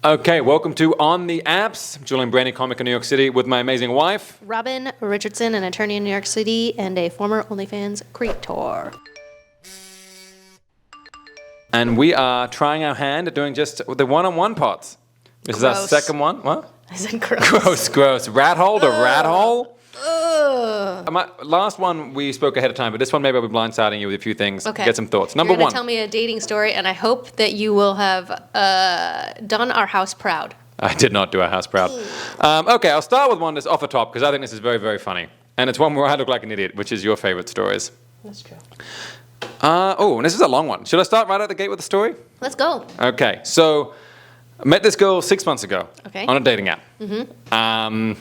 Okay, welcome to On the Apps. Julian Breheny, comic in New York City, with my amazing wife. Robin Richardson, an attorney in New York City and a former OnlyFans creator. And we are trying our hand at doing just the one-on-one pods. This is our second one. What? I said gross. Gross. Rat hole to rat hole? My last one we spoke ahead of time, but this one maybe I'll be blindsiding you with a few things. Okay. Get some thoughts. You're Number gonna one. Tell me a dating story, and I hope that you will have done our house proud. I did not do our house proud. Okay, I'll start with one that's off the top because I think this is very, very funny. And it's one where I look like an idiot, which is your favorite stories. That's true. And this is a long one. Should I start right out the gate with the story? Let's go. Okay, so I met this girl 6 months ago on a dating app. Mm-hmm.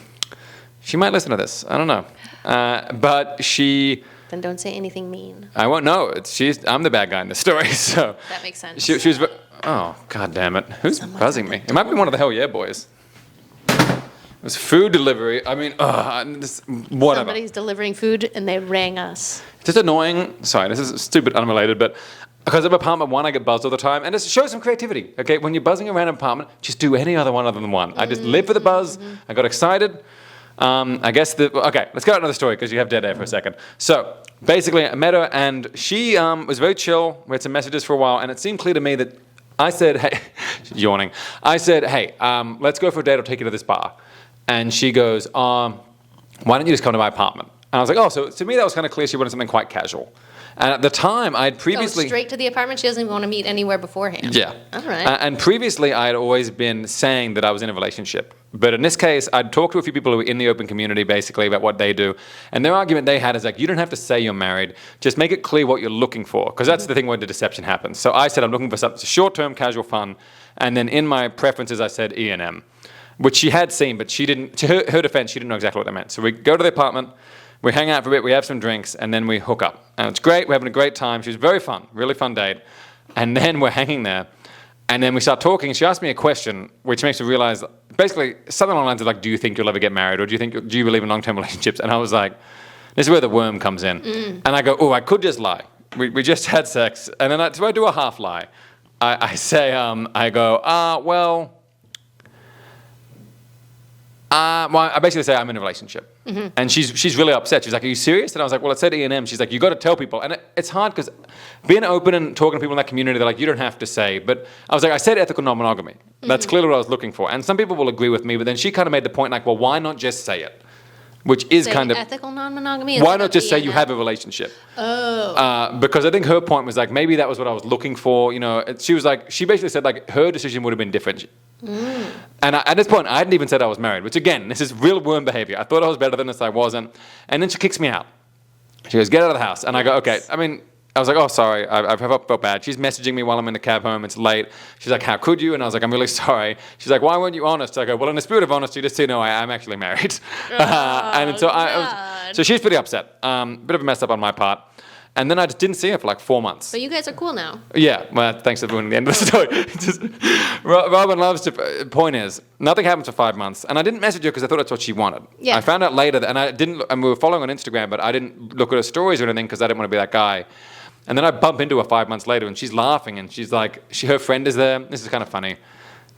She might listen to this. I don't know. But she... Then don't say anything mean. I won't know. I'm the bad guy in this story, so... That makes sense. She was... Oh, God damn it. Who's buzzing me? It might be one of the Hell Yeah boys. It was food delivery. I mean, whatever. Somebody's delivering food and they rang us. Just annoying. Sorry, this is stupid, unrelated, but... Because of apartment one, I get buzzed all the time. And just show some creativity, okay? When you're buzzing around an apartment, just do any other one other than one. I just live for the buzz. I got excited. Okay, let's go to another story because you have dead air for a second. So, basically, I met her and she was very chill. We had some messages for a while and it seemed clear to me that I said, hey, she's yawning. I said, hey, let's go for a date. I'll take you to this bar. And she goes, why don't you just come to my apartment? And I was like, oh, so to me that was kind of clear she wanted something quite casual. And at the time, I had previously... Go straight to the apartment? She doesn't even want to meet anywhere beforehand. Yeah. All right. And previously, I had always been saying that I was in a relationship. But in this case, I'd talked to a few people who were in the open community, basically, about what they do. And their argument they had is like, you don't have to say you're married. Just make it clear what you're looking for. Because that's the thing where the deception happens. So I said I'm looking for something short-term, casual fun. And then in my preferences, I said E&M, which she had seen, but she didn't... To her defense, she didn't know exactly what that meant. So we go to the apartment... We hang out for a bit, we have some drinks, and then we hook up. And it's great, we're having a great time. She was very fun, really fun date. And then we're hanging there, and then we start talking. She asked me a question, which makes me realize, basically, something along the lines of like, do you think you'll ever get married? Or do you believe in long-term relationships? And I was like, this is where the worm comes in. And I go, I could just lie. We just had sex. And then I do a half lie. I say, I basically say I'm in a relationship. Mm-hmm. And she's really upset. She's like, are you serious? And I was like, well, it said E&M. She's like, you got to tell people. And it's hard because being open and talking to people in that community, they're like, you don't have to say. But I was like, I said ethical non-monogamy. Mm-hmm. That's clearly what I was looking for. And some people will agree with me, but then she kind of made the point like, well, why not just say it? Which is kind of... ethical non-monogamy? Why not just say you have a relationship? Oh. Because I think her point was like, maybe that was what I was looking for. You know, she was like, she basically said like, her decision would have been different. And at this point, I hadn't even said I was married, which again, this is real worm behavior. I thought I was better than this, I wasn't. And then she kicks me out. She goes, get out of the house. And I go, okay. I mean, I was like, oh, sorry, I felt bad. She's messaging me while I'm in the cab home. It's late. She's like, how could you? And I was like, I'm really sorry. She's like, why weren't you honest? I go, well, in the spirit of honesty, just so you know, I'm actually married. So she's pretty upset. Bit of a mess up on my part. And then I just didn't see her for like 4 months. But you guys are cool now. Yeah, well, thanks for ruining the end of the story. Robin loves to... Point is, nothing happened for 5 months. And I didn't message her because I thought that's what she wanted. Yeah. I found out later, and we were following on Instagram, but I didn't look at her stories or anything because I didn't want to be that guy. And then I bump into her 5 months later, and she's laughing, and she's like, her friend is there. This is kind of funny.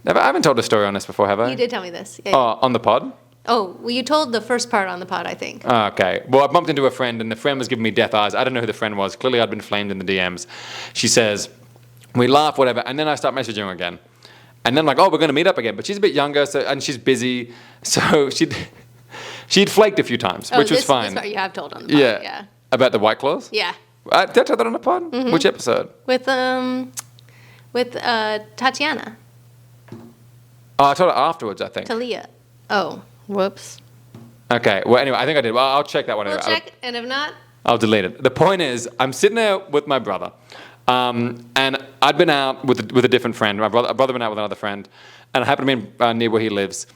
I haven't told a story on this before, have I? You did tell me this. Yeah. Oh, on the pod? Oh, well, you told the first part on the pod, I think. Okay. Well, I bumped into a friend, and the friend was giving me death eyes. I don't know who the friend was. Clearly, I'd been flamed in the DMs. She says, we laugh, whatever, and then I start messaging her again. And then I'm like, oh, we're going to meet up again. But she's a bit younger, and she's busy. So she'd flaked a few times, which was fine. This part you have told on the pod, yeah. About the White Claws? Yeah. Did I tell that on the pod? Mm-hmm. Which episode? With Tatiana. Oh, I told her afterwards, I think. Talia. Oh, whoops. Okay. Well, anyway, I think I did. Well, I'll check that one. We'll check, and if not... I'll delete it. The point is, I'm sitting there with my brother, and I'd been out with a different friend. My brother went out with another friend, and I happened to be near where he lives.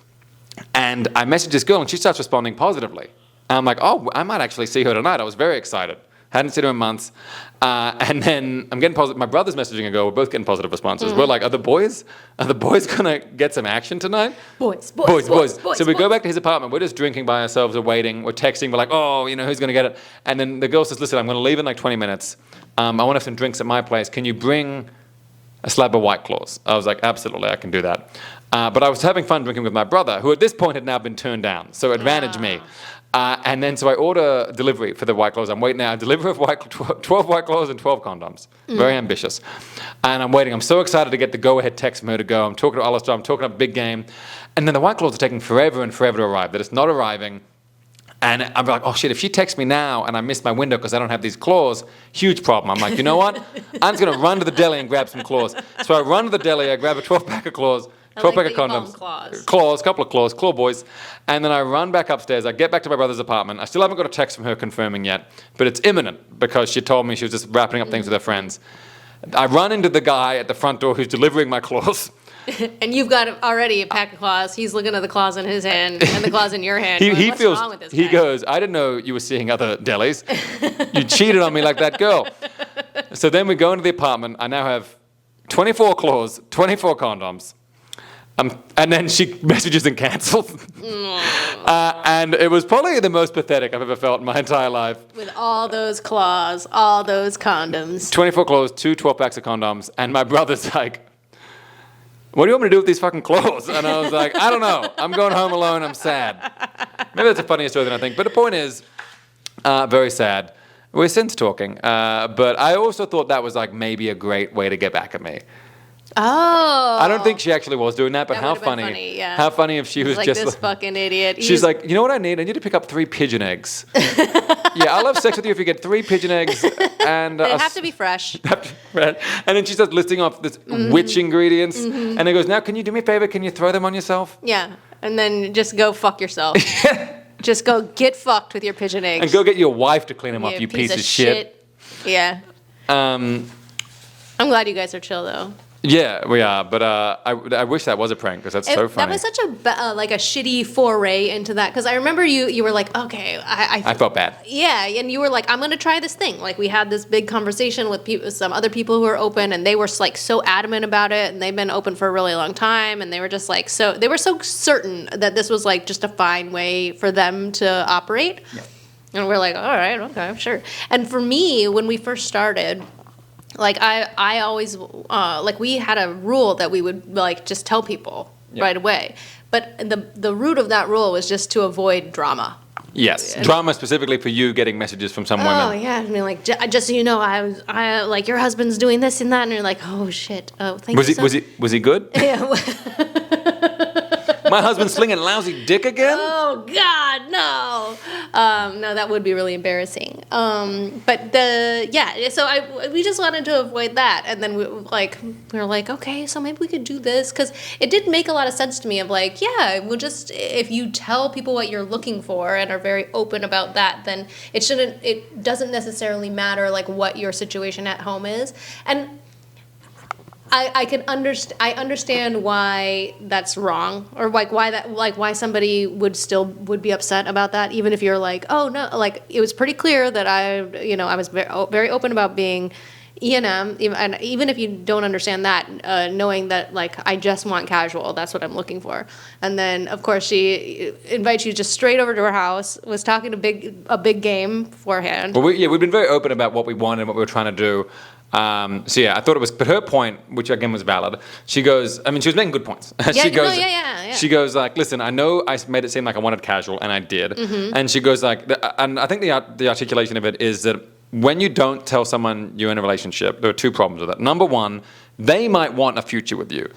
And I messaged this girl, and she starts responding positively. And I'm like, oh, I might actually see her tonight. I was very excited. Hadn't seen her in months. And then I'm getting positive. My brother's messaging a girl. We're both getting positive responses. We're like, are the boys going to get some action tonight? Boys. So we go back to his apartment. We're just drinking by ourselves. We're waiting. We're texting. We're like, oh, who's going to get it? And then the girl says, listen, I'm going to leave in like 20 minutes. I want to have some drinks at my place. Can you bring a slab of White Claws? I was like, absolutely, I can do that. But I was having fun drinking with my brother, who at this point had now been turned down. So advantage me. And then so I order delivery for the White Claws. I'm waiting now. Delivery of 12 White Claws and 12 condoms. Very ambitious. And I'm waiting. I'm so excited to get the go-ahead text from her to go. I'm talking to Alistair. I'm talking up big game. And then the White Claws are taking forever and forever to arrive. That it's not arriving. And I'm like, oh shit, if she texts me now and I miss my window because I don't have these claws, huge problem. I'm like, you know what? I'm just going to run to the deli and grab some claws. So I run to the deli, I grab a 12-pack of claws, 12-pack of condoms. Claws, couple of claws, claw boys. And then I run back upstairs. I get back to my brother's apartment. I still haven't got a text from her confirming yet, but it's imminent because she told me she was just wrapping up things with her friends. I run into the guy at the front door who's delivering my claws. And you've got already a pack of claws. He's looking at the claws in his hand and the claws in your hand. He What's feels, wrong with this guy? He goes, I didn't know you were seeing other delis. You cheated on me like that girl. So then we go into the apartment. I now have 24 claws, 24 condoms. And then she messages and cancels. And it was probably the most pathetic I've ever felt in my entire life. With all those claws, all those condoms. 24 claws, 2 12-packs of condoms. And my brother's like, what do you want me to do with these fucking claws? And I was like, I don't know. I'm going home alone. I'm sad. Maybe that's a funnier story than I think. But the point is, very sad. We're since talking. But I also thought that was like maybe a great way to get back at me. Oh. I don't think she actually was doing that, but That how would've been funny. funny, yeah. How funny if she was like just this fucking idiot. She's like, you know what I need? I need to pick up 3 pigeon eggs. Yeah, I'll have sex with you if you get 3 pigeon eggs and they have to be fresh. And then she starts listing off this witch ingredients, and it goes, now can you do me a favor? Can you throw them on yourself? Yeah, and then just go fuck yourself. Just go get fucked with your pigeon eggs. And go get your wife to clean them off, you piece piece of shit. Yeah. I'm glad you guys are chill though. Yeah, we are, but I wish that was a prank because that's so funny. That was such a shitty foray into that because I remember you were like, okay, I felt bad. Yeah, and you were like, I'm gonna try this thing. Like we had this big conversation with some other people who are open, and they were like so adamant about it, and they've been open for a really long time, and they were just like they were so certain that this was like just a fine way for them to operate. Yeah. And we're like, all right, okay, sure. And for me, when we first started. Like I always like we had a rule that we would like just tell people right away, but the root of that rule was just to avoid drama. Yes, drama specifically for you getting messages from some women. Oh yeah, I mean like just so you know, I like your husband's doing this and that, and you're like, oh shit, oh thank you. Was he good? Yeah. My husband's slinging lousy dick again? Oh God, no. No, that would be really embarrassing. But so we just wanted to avoid that, and then we were like, okay, so maybe we could do this because it did make a lot of sense to me. Of like, yeah, we'll just if you tell people what you're looking for and are very open about that, then it doesn't necessarily matter like what your situation at home is, and. I understand why that's wrong, or why somebody would be upset about that, even if you're like, oh no, like it was pretty clear that I was very open about being E&M, and even if you don't understand that, knowing that like I just want casual, that's what I'm looking for. And then of course she invites you just straight over to her house, was talking a big game beforehand. Well, we've been very open about what we wanted and what we were trying to do. So yeah, I thought it was, but her point, which again was valid, she goes, I mean, she was making good points. She goes like, listen, I know I made it seem like I wanted casual, and I did. Mm-hmm. And she goes like, and I think the articulation of it is that when you don't tell someone you're in a relationship, there are 2 problems with it. Number 1, they might want a future with you.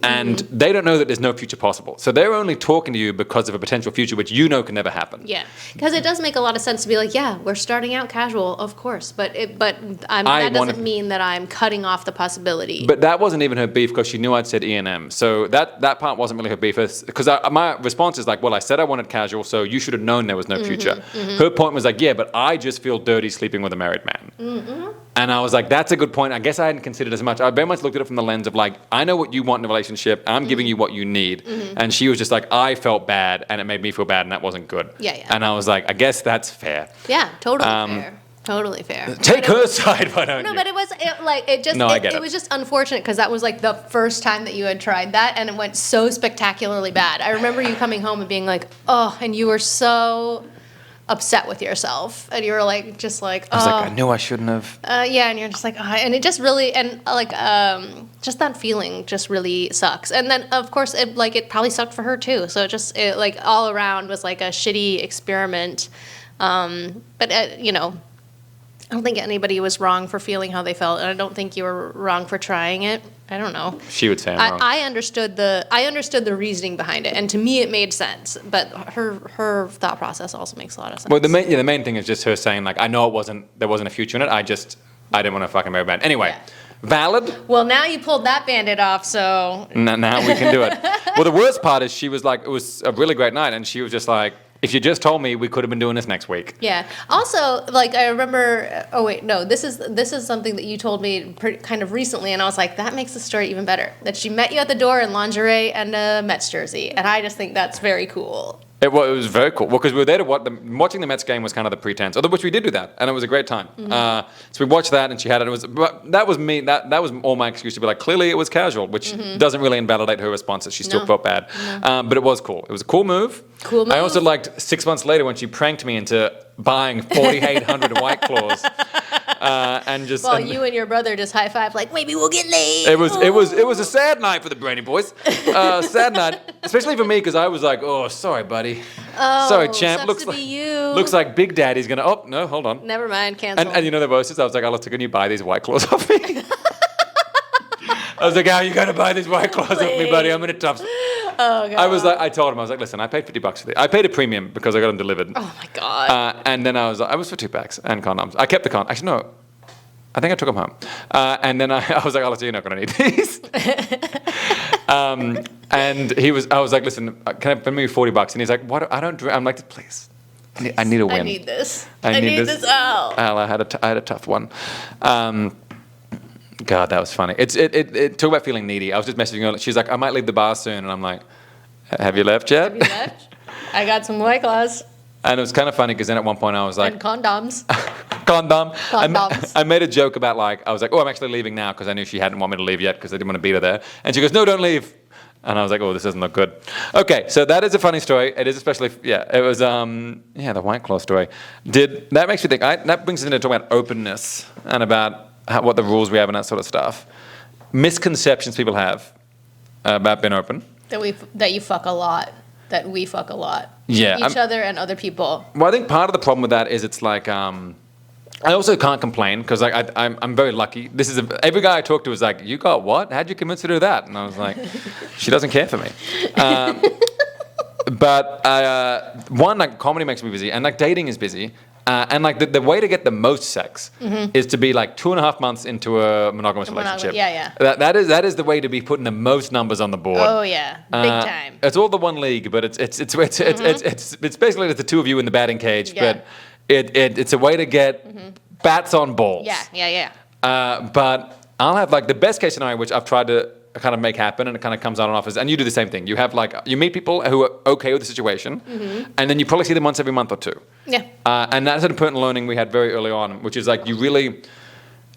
And they don't know that there's no future possible. So they're only talking to you because of a potential future, which you know can never happen. Yeah, because it does make a lot of sense to be like, yeah, we're starting out casual, of course. But that doesn't mean that I'm cutting off the possibility. But that wasn't even her beef because she knew I'd said E&M. So that part wasn't really her beef. Because my response is like, well, I said I wanted casual, so you should have known there was no future. Mm-hmm. Her point was like, yeah, but I just feel dirty sleeping with a married man. Mm-hmm. And I was like, that's a good point. I guess I hadn't considered as much. I very much looked at it from the lens of like, I know what you want in a relationship. I'm giving you what you need. Mm-hmm. And she was just like, I felt bad and it made me feel bad and that wasn't good. Yeah. And I was like, I guess that's fair. Yeah, totally fair. Totally fair. Take her side, why don't you? No, but it was just unfortunate because that was like the first time that you had tried that and it went so spectacularly bad. I remember you coming home and being like, oh, and you were so upset with yourself, and you were like, just like, I was like, I knew I shouldn't have. yeah, and you're just like, oh, and it just really, and like, just that feeling just really sucks. And then of course, it probably sucked for her too. So it like all around was like a shitty experiment. But you know, I don't think anybody was wrong for feeling how they felt, and I don't think you were wrong for trying it. I don't know. She would say I'm wrong. I understood the reasoning behind it, and to me it made sense. But her thought process also makes a lot of sense. Well, the main thing is just her saying like, I know there wasn't a future in it. I didn't want to fucking marry a man. Anyway, valid. Well, now you pulled that Band-Aid off, so Now we can do it. Well, the worst part is she was like, it was a really great night, and she was just like, if you just told me, we could have been doing this next week. Yeah. Also, like I remember. Oh wait, no. This is something that you told me kind of recently, and I was like, that makes the story even better. That she met you at the door in lingerie and a Mets jersey, and I just think that's very cool. It was very cool. Well, because we were there to watching the Mets game was kind of the pretense, although which we did do that, and it was a great time. Mm-hmm. So we watched that, and she had it. That was me. That was all my excuse to be like, clearly it was casual, which doesn't really invalidate her response. She still felt bad, but it was cool. It was a cool move. Cool move. I also liked 6 months later when she pranked me into buying 4,800 White Claws, and just. Well, you and your brother just high five like, maybe we'll get laid. It was a sad night for the Breheny boys. Sad night, especially for me because I was like, oh, sorry, buddy. Oh, sorry, champ. Sucks to be you. Looks like Big Daddy's gonna. Oh no, hold on. Never mind, cancel. And you know the worst is I was like, Alistair, can you buy these White Claws off me? I was like, how are you gonna buy these White Claws off me, buddy? I'm in a tough. Oh god. I told him, I was like, listen, I paid $50 for these. I paid a premium because I got them delivered. Oh my god. And then I was for 2 packs and condoms. I kept the condoms. Actually, no. I think I took them home. And then I was like, Alistair, you're not gonna need these. And I was like, listen, can I pay me $40? And he's like, what? I don't drink. I'm like, please. I need a win. I need this. I need this. Al. Al, I had a tough one. God, that was funny. It talk about feeling needy. I was just messaging her. She's like, I might leave the bar soon. And I'm like, have you left yet? Have you left? I got some White Claws. And it was kind of funny because then at one point I was like... And condoms. Condoms. I made a joke about I was like, oh, I'm actually leaving now because I knew she hadn't want me to leave yet because I didn't want to beat her there. And she goes, no, don't leave. And I was like, oh, this doesn't look good. Okay, so that is a funny story. It is especially, it was, the White Claw story. That makes me think, that brings us into talking about openness and about what the rules we have and that sort of stuff. Misconceptions people have about being open. That you fuck a lot. That we fuck a lot. Yeah. Each other and other people. Well, I think part of the problem with that is it's like, I also can't complain because I'm very lucky. Every guy I talk to is like, you got what? How'd you convince her to do that? And I was like, she doesn't care for me. But comedy makes me busy, and dating is busy. And the way to get the most sex is to be 2.5 months into a monogamous relationship. Yeah. That is the way to be putting the most numbers on the board. Oh yeah, big time. It's all the one league, but it's basically the two of you in the batting cage. Yeah. But it's a way to get bats on balls. Yeah. But I'll have the best case scenario, which I've tried to kind of make happen, and it kind of comes out on offers. And you do the same thing. You have you meet people who are okay with the situation, and then you probably see them once every month or two. Yeah. And that's an important learning we had very early on, which is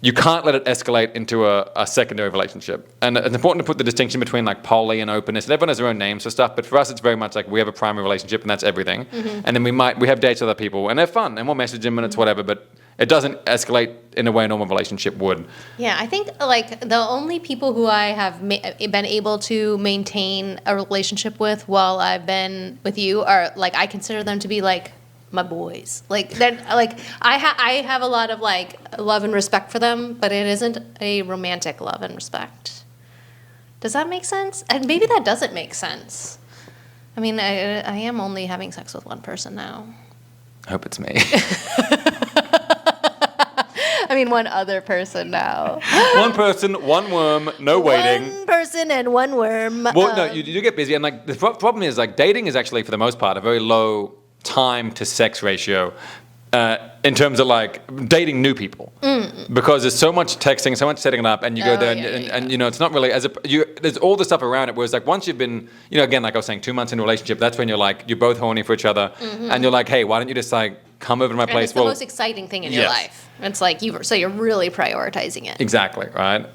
you can't let it escalate into a secondary relationship. And it's important to put the distinction between poly and openness. And everyone has their own names for stuff, but for us it's very much we have a primary relationship and that's everything. And then we have dates with other people and they're fun and we'll message them and it's whatever, but it doesn't escalate in a way a normal relationship would. Yeah, I think the only people who I have been able to maintain a relationship with while I've been with you are I consider them to be my boys. I have a lot of love and respect for them, but it isn't a romantic love and respect. Does that make sense? And maybe that doesn't make sense. I mean, I am only having sex with one person now. I hope it's me. I mean, one other person now. One person, one worm, no waiting. One person and one worm. Well, no, you do get busy, and the problem is dating is actually for the most part a very low time to sex ratio in terms of dating new people because there's so much texting, so much setting it up, and you go there and it's not really there's all the stuff around it. Whereas once you've been again I was saying 2 months in a relationship, that's when you're you're both horny for each other, and you're hey, why don't you just come over to my place? It's the most exciting thing in your life. It's you're really prioritizing it. Exactly right.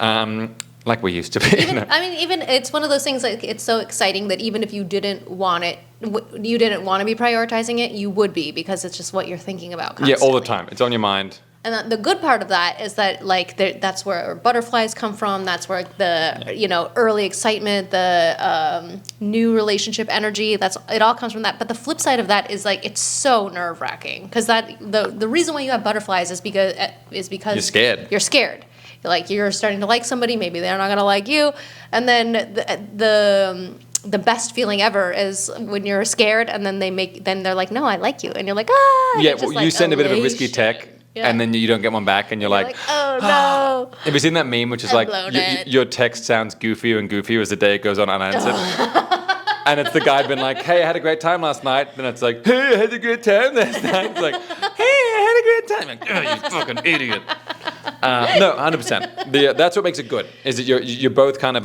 like we used to be. I mean, even it's one of those things, like, it's so exciting that even if you didn't want it, you didn't want to be prioritizing it, you would be, because it's just what you're thinking about constantly. Yeah, all the time. It's on your mind. And the good part of that is that, like, that's where butterflies come from. That's where the, early excitement, the new relationship energy, it all comes from that. But the flip side of that is, like, it's so nerve-wracking. Because the reason why you have butterflies is because You're scared. You're scared. Like, you're starting to like somebody, maybe they're not going to like you. And then the best feeling ever is when you're scared and then they're like, no, I like you. And you're like, ah. Yeah, well, you send a bit of a risky tech. Yeah. And then you don't get one back, and you're like, oh, no. Have you seen that meme, which is like, your text sounds goofier and goofier as the day goes on unanswered? And it's the guy been like, hey, I had a great time last night. Then it's like, hey, I had a great time last night. It's like, hey, I had a great time. Like, oh, you fucking idiot. No, 100%. That's what makes it good, is that you're both kind of,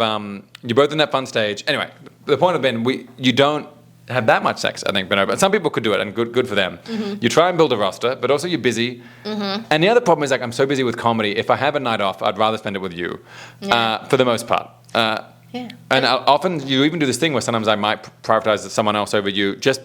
you're both in that fun stage. Anyway, the point of being, you don't have that much sex, I think, but some people could do it, and good for them. Mm-hmm. You try and build a roster, but also you're busy. Mm-hmm. And the other problem is, like, I'm so busy with comedy. If I have a night off, I'd rather spend it with you, for the most part. Yeah. And often you even do this thing where sometimes I might prioritize someone else over you just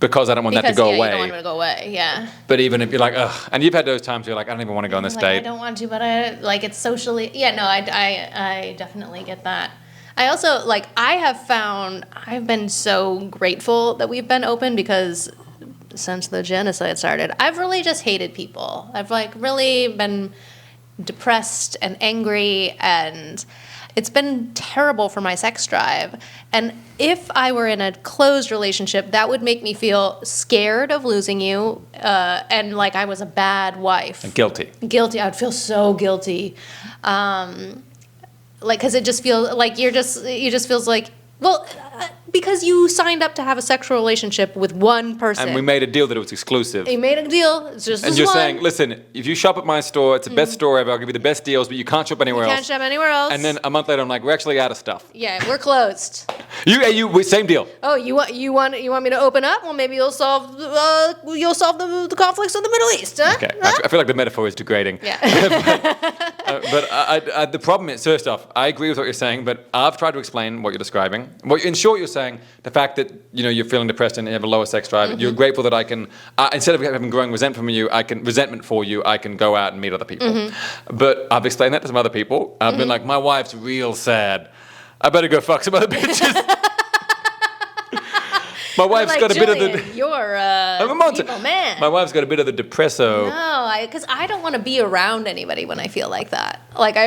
because I don't want that to go away. You don't want it to go away, yeah. But even if you're like, ugh, and you've had those times where you're like, I don't even want to go on this date. I don't want to, but it's socially, I definitely get that. I also, like, I've been so grateful that we've been open, because since the genocide started, I've really just hated people. I've, like, really been depressed and angry, and it's been terrible for my sex drive. And if I were in a closed relationship, that would make me feel scared of losing you, and like I was a bad wife. And guilty. I would feel so guilty. Like, because it just feels like it just feels like, well, because you signed up to have a sexual relationship with one person. And we made a deal that it was exclusive. We made a deal. It's just and you're saying, listen, if you shop at my store, it's the best store ever. I'll give you the best deals, but you can't shop anywhere else. You can't shop anywhere else. And then a month later, I'm like, we're actually out of stuff. Yeah, we're closed. Same deal. Oh, you want me to open up? Well, maybe you'll solve the conflicts of the Middle East, huh? Okay, huh? I feel like the metaphor is degrading. Yeah. but the problem is, first off, I agree with what you're saying, but I've tried to explain what you're describing. In short, you're saying the fact that you're feeling depressed and you have a lower sex drive. Mm-hmm. You're grateful that I can, instead of having growing resentment for you, I can go out and meet other people. Mm-hmm. But I've explained that to some other people. I've been like, my wife's real sad. I better go fuck some other bitches. My wife's got a bit of the. You're an evil man. My wife's got a bit of the depresso. No, because I don't want to be around anybody when I feel like that. Like, I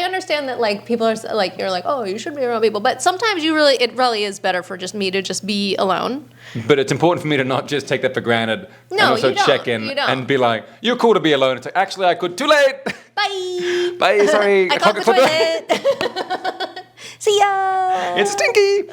understand that, like, people are like, you're like, oh, you should be around people, but sometimes it really is better for just me to just be alone. But it's important for me to not just take that for granted. No, and also you don't. check in and be like, you're cool to be alone. It's like, actually, I could. Too late. Bye. Bye. Sorry. I clogged the toilet. See ya. It's stinky.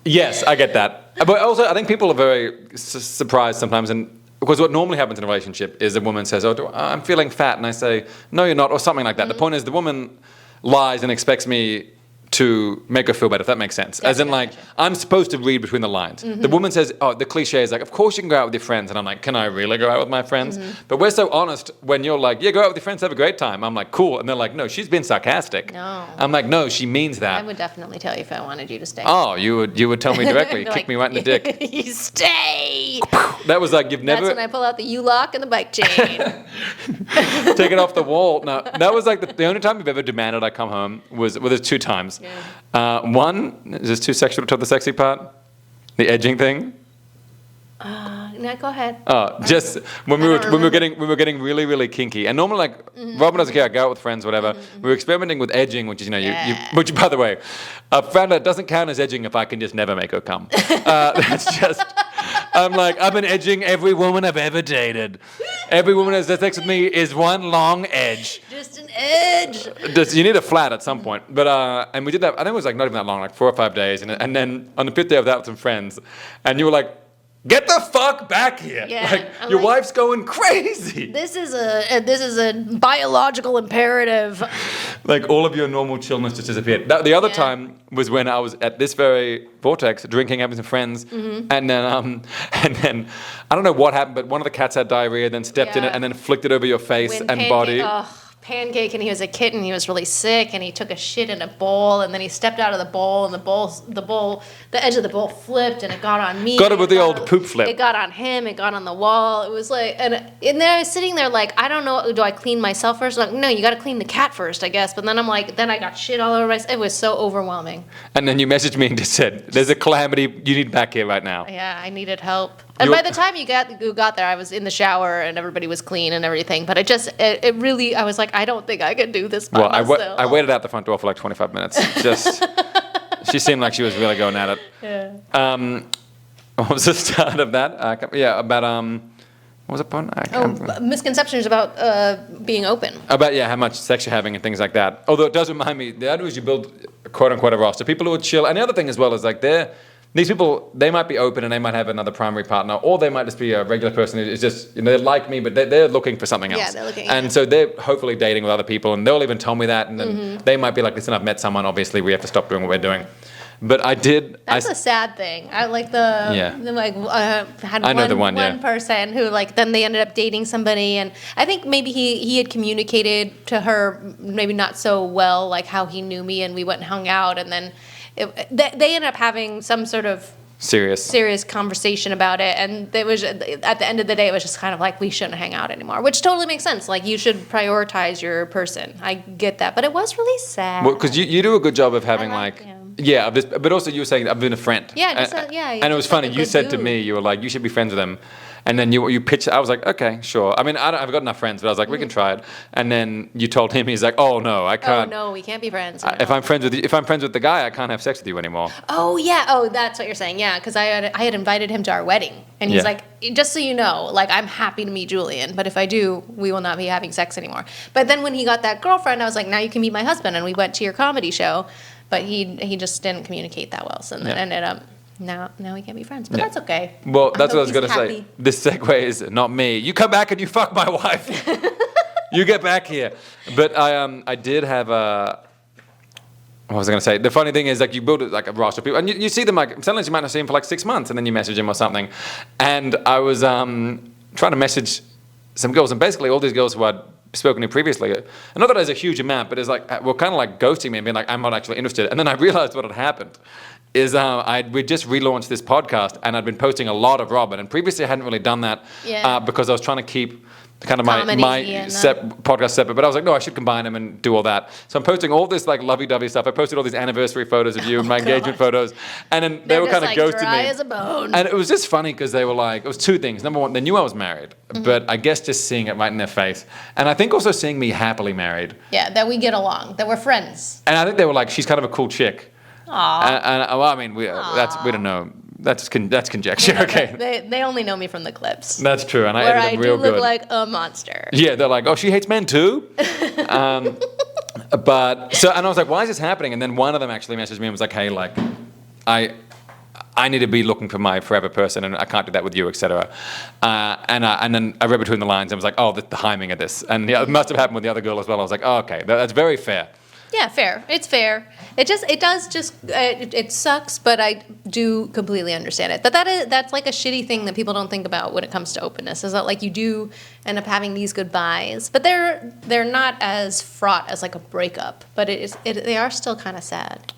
Yes, I get that. But also, I think people are very surprised sometimes, and because what normally happens in a relationship is a woman says, "Oh, I'm feeling fat," and I say, "No, you're not," or something like that. Mm-hmm. The point is, the woman lies and expects me to make her feel better, if that makes sense. As in, like, I'm supposed to read between the lines. Mm-hmm. The woman says, the cliche is like, of course you can go out with your friends. And I'm like, can I really go out with my friends? Mm-hmm. But we're so honest when you're like, yeah, go out with your friends, have a great time. I'm like, cool. And they're like, no, she's being sarcastic. No. I'm like, no, she means that. I would definitely tell you if I wanted you to stay. Oh, you would tell me directly. Kick me right in the dick. You stay. That was like, you've never... That's when I pull out the U-lock and the bike chain. Take it off the wall. No, that was like the only time you've ever demanded I come home was, well, there's 2 times. Yeah. One, is this too sexual to tell the sexy part? The edging thing? No, go ahead. Just when we were getting really, really kinky. And normally, like, Robin doesn't care, I go out with friends, whatever. We were experimenting with edging, which is, which, by the way, I found out doesn't count as edging if I can just never make her come. That's just... I'm like, I've been edging every woman I've ever dated. Every woman that's had sex with me is one long edge. Just an edge. You need a flat at some point. But and we did that, I think it was like not even that long, like 4 or 5 days. And then on the 5th day I was out with some friends. And you were like, get the fuck back here. Yeah, like, your wife's going crazy. This is a biological imperative. Like, all of your normal chillness just disappeared. The other time was when I was at this very vortex drinking, having some friends, and then I don't know what happened, but one of the cats had diarrhea, then stepped in it, and then flicked it over your face and body. Oh, pancake and he was a kitten. He was really sick and he took a shit in a bowl and then he stepped out of the bowl and the edge of the bowl flipped and it got on me. Got it with the old poop flip. It got on him. It got on the wall. It was like, and then I was sitting there like, I don't know. Do I clean myself first? Like, no, you got to clean the cat first, I guess. But then I'm like, then I got shit all over myself. It was so overwhelming. And then you messaged me and just said, "There's a calamity. You need back here right now." Yeah, I needed help. And by the time you got there, I was in the shower and everybody was clean and everything. But it really, I was like, I don't think I can do this by myself. I waited out the front door for like 25 minutes. Just, she seemed like she was really going at it. Yeah. What was the start of that? About what was it on? Misconceptions about being open. About how much sex you're having and things like that. Although it does remind me, the idea is you build quote unquote a roster. People who are chill, and the other thing as well is like these people, they might be open and they might have another primary partner, or they might just be a regular person who's just, they like me, but they're looking for something else. Yeah, they're looking. And so they're hopefully dating with other people, and they'll even tell me that, and then they might be like, listen, I've met someone, obviously we have to stop doing what we're doing. But I did. That's a sad thing. I like had one person who then they ended up dating somebody, and I think maybe he had communicated to her maybe not so well, like how he knew me, and we went and hung out, and then they ended up having some sort of serious conversation about it, and it was at the end of the day it was just kind of like we shouldn't hang out anymore, which totally makes sense. Like you should prioritize your person. I get that, but it was really sad. Well, because you do a good job of having but also you were saying I've been a friend. Yeah, and it was funny. You said to me, you were like, you should be friends with him. And then you pitched. I was like, okay, sure. I mean, I've got enough friends, but I was like, we can try it. And then you told him, he's like, oh no, I can't. Oh no, we can't be friends. If I'm friends with the guy, I can't have sex with you anymore. Oh yeah. Oh, that's what you're saying. Yeah, because I had invited him to our wedding, and he's like, just so you know, like I'm happy to meet Julian, but if I do, we will not be having sex anymore. But then when he got that girlfriend, I was like, now you can meet my husband, and we went to your comedy show, but he just didn't communicate that well, so then ended up. Now we can't be friends, but that's okay. Well, that's what I was going to say. This segue is not me. You come back and you fuck my wife. You get back here. But I did have a... What was I going to say? The funny thing is, like, you build like a roster of people, and you see them, like, sometimes you might not see them for like 6 months, and then you message them or something. And I was trying to message some girls, and basically all these girls who I'd spoken to previously, and not that there's a huge amount, but it's like, were kind of like ghosting me and being like, I'm not actually interested. And then I realized what had happened. Is we just relaunched this podcast, and I'd been posting a lot of Robin, and previously I hadn't really done that because I was trying to keep kind of my podcast separate. But I was like, no, I should combine them and do all that. So I'm posting all this like lovey-dovey stuff. I posted all these anniversary photos of you and my engagement photos, and then they were kind of ghosting me. As a bone. And it was just funny because they were like, it was two things. Number one, they knew I was married, but I guess just seeing it right in their face, and I think also seeing me happily married. Yeah, that we get along, that we're friends. And I think they were like, she's kind of a cool chick. Aww. And well, I mean, we don't know. That's conjecture. Okay. They only know me from the clips. That's true, and where I edited them real good. I do look like a monster. Yeah, they're like, oh, she hates men too. But so, and I was like, why is this happening? And then one of them actually messaged me and was like, hey, like, I need to be looking for my forever person, and I can't do that with you, etc. And then I read between the lines and was like, oh, the timing of this, and it must have happened with the other girl as well. I was like, oh, okay, that's very fair. Yeah, fair. It's fair. It sucks, but I do completely understand it. That's like a shitty thing that people don't think about when it comes to openness. Is that like you do end up having these goodbyes, but they're not as fraught as like a breakup. But they are still kind of sad.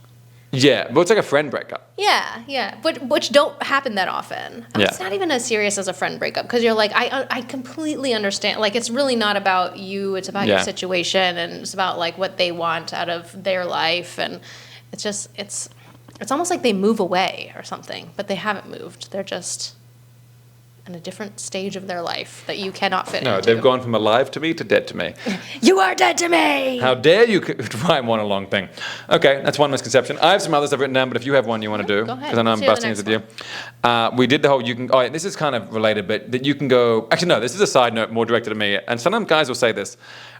Yeah, but it's like a friend breakup. Yeah, but which don't happen that often. Yeah. It's not even as serious as a friend breakup because you're like, I completely understand. Like, it's really not about you. It's about your situation, and it's about like what they want out of their life, and it's almost like they move away or something, but they haven't moved. They're just in a different stage of their life that you cannot fit into. No, they've gone from alive to me to dead to me. You are dead to me! How dare you rhyme one a long thing. Okay, that's one misconception. I have some others I've written down, but if you have one you want to do, go ahead. because I know I'm busting into you. We did the whole this is kind of related, but that you can go, actually no, this is a side note more directed at me, and sometimes guys will say this.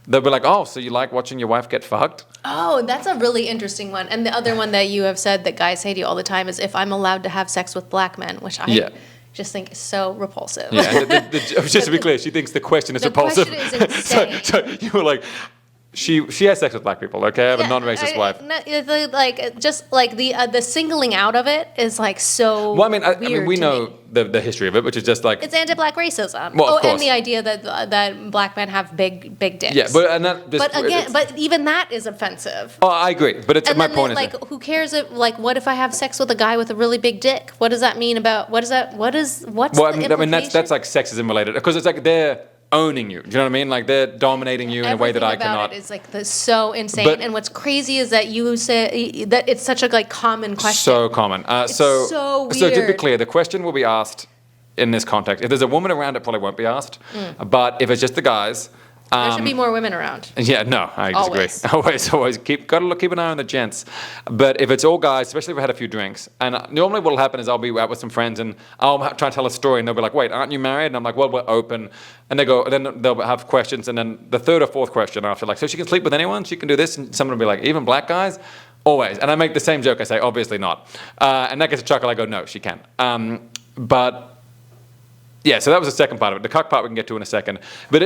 They'll be like, oh, so you like watching your wife get fucked? Oh, that's a really interesting one. And the other one that you have said that guys say to you all the time is if I'm allowed to have sex with black men, which I just think is so repulsive. Yeah, just to be clear, she thinks the question is repulsive. The question is insane. So you were like, she has sex with black people. Okay, I have a non-racist wife. Just like the singling out of it is like so. Well, I mean, weird we to know me. the history of it, which is just like It's anti-black racism. Well, of course. And the idea that black men have big dicks. yeah, but even that is offensive. Oh, I agree, but it's And my then point is like, that- who cares if like, what if I have sex with a guy with a really big dick? What does that mean about what's Well, the implication? that's like sexism related because it's like they're owning you. Do you know what I mean? Like they're dominating you in a way that I Everything about cannot. it is like so insane. But- and what's crazy is that you say that it's such a like common question. So common. So so to be weird. clear, the question will be asked in this context. If there's a woman around, it probably won't be asked. But if it's just the guys. There should be more women around. Yeah, no, I disagree. Always keep an eye on the gents. But if it's all guys, especially if we had a few drinks, and normally what'll happen is I'll be out with some friends and I'll try and tell a story, and they'll be like, "Wait, aren't you married?" And I'm like, "Well, we're open." And then they'll have questions, and then the third or fourth question after, like, "So she can sleep with anyone? She can do this?" And someone will be like, "Even black guys?" Always. And I make the same joke. I say, "Obviously not." And that gets a chuckle. I go, "No, she can." But. Yeah, so that was the second part of it. The cuck part we can get to in a second. But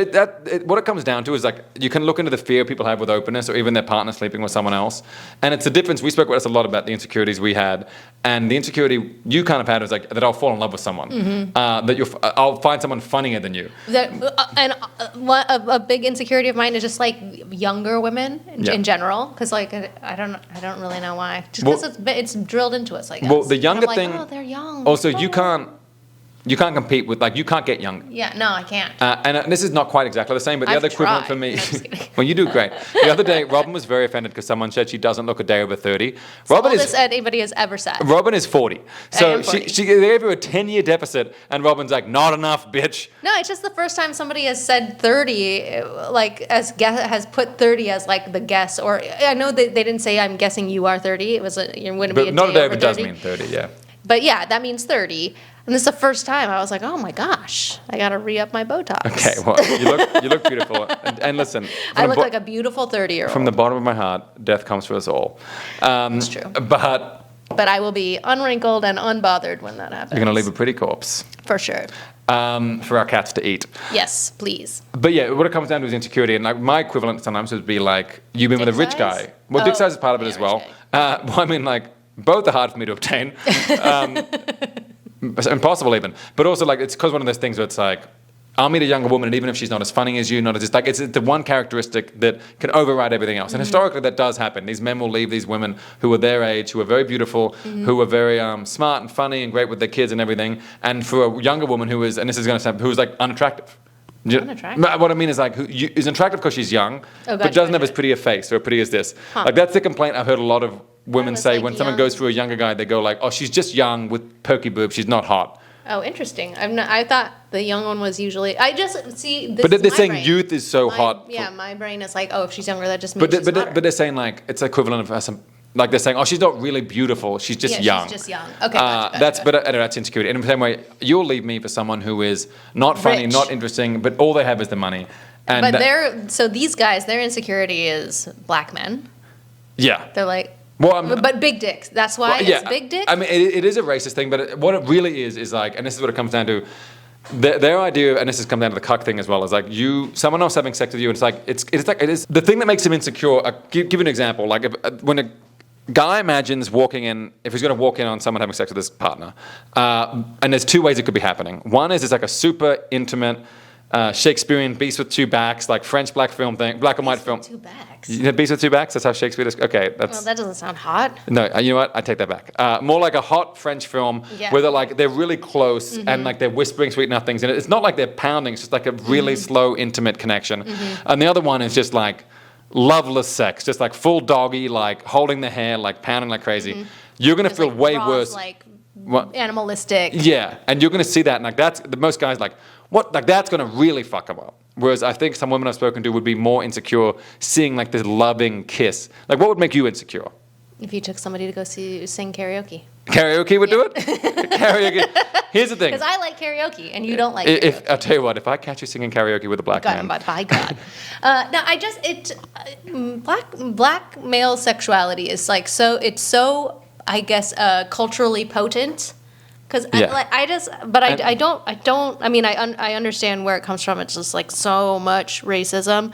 what it comes down to is like you can look into the fear people have with openness or even their partner sleeping with someone else. And it's a difference. We spoke about this a lot about the insecurities we had. And the insecurity you kind of had was like that I'll fall in love with someone. I'll find someone funnier than you. A big insecurity of mine is just like younger women in general. Because like I don't really know why. Just because it's drilled into us, I guess. Well, the younger I'm thing. like, oh, they're young. Also, you can't compete with, like, you can't get younger. Yeah, no, I can't. And this is not quite exactly the same, but the I've other equivalent tried. for me. No, just kidding. Well, you do great. The other day, Robin was very offended because someone said she doesn't look a day over 30. Robin oldest anybody has ever said. Robin is 40. I So am 40. they gave her a 10-year deficit, and Robin's like, not enough, bitch. No, it's just the first time somebody has said 30, like has put 30 as like the guess. Or I know they didn't say I'm guessing you are 30. It was you wouldn't be But a not a day day over over does 30. mean 30, yeah. But yeah, that means 30. And this is the first time I was like, oh my gosh, I got to re-up my Botox. Okay, well, you look beautiful. And listen. I look like a beautiful 30-year-old. From the bottom of my heart, death comes for us all. It's true. But I will be unwrinkled and unbothered when that happens. you're going to leave a pretty corpse. For sure. For our cats to eat. Yes, please. But yeah, what it comes down to is insecurity, and like my equivalent sometimes would be like, you've been with a rich size? guy. Well, dick size is part of it as well. Well, I mean, like both are hard for me to obtain, impossible even. But also, like it's because one of those things where it's like, I'll meet a younger woman, and even if she's not as funny as you, not as just like it's the one characteristic that can override everything else. And historically, that does happen. These men will leave these women who are their age, who are very beautiful, who are very smart and funny and great with their kids and everything. And for a younger woman who is, and this is going to sound, who's like unattractive. Unattractive? What I mean is like who is attractive because she's young, but gotcha, doesn't have as pretty a face or pretty as this. Huh. Like that's the complaint I've heard a lot of women was say like when someone young. goes through a younger guy. They go like, "Oh, she's just young with perky boobs. She's not hot." Oh, interesting. I thought the young one was usually. I just see. This But is they're my saying brain. youth is so hot. Yeah, my brain is like, oh, if she's younger, that just means But she's hotter. they're saying like it's equivalent of some. Like they're saying, "Oh, she's not really beautiful. She's just young." She's just young. Okay, gotcha. That's insecurity. In the same way, you'll leave me for someone who is not funny, Rich. not interesting, but all they have is the money. And But so these guys, their insecurity is black men. yeah. They're like, Well, but big dicks. That's why it's big dicks. I mean, it is a racist thing, but what it really is like, and this is what it comes down to. Their idea, and this has come down to the cuck thing as well, is like someone else having sex with you, and it is the thing that makes him insecure. Give you an example, like when a guy imagines walking in, if he's going to walk in on someone having sex with his partner, and there's two ways it could be happening. One is it's like a super intimate Shakespearean beast with two backs, like French black film thing, black and white film. Two backs. Beast with two backs. That's how Shakespeare is. Okay, Well, that doesn't sound hot. no, you know what? I take that back. More like a hot French film where they're really close and like they're whispering sweet nothings. And it's not like they're pounding. It's just like a really slow, intimate connection. And the other one is just like loveless sex, just like full doggy, like holding the hair, like pounding like crazy. You're gonna feel like way raw, worse. like What? animalistic. Yeah, and you're gonna see that, and like that's the most guys like what like that's gonna really fuck them up. Whereas I think some women I've spoken to would be more insecure seeing like this loving kiss. Like what would make you insecure? If you took somebody to go sing karaoke. Karaoke would do it? Karaoke. Here's the thing. Because I like karaoke and you don't like If karaoke. I'll tell you what, if I catch you singing karaoke with a black man. By God. No, black male sexuality is like it's so I guess culturally potent. Because I don't. I mean, I understand where it comes from. It's just like so much racism.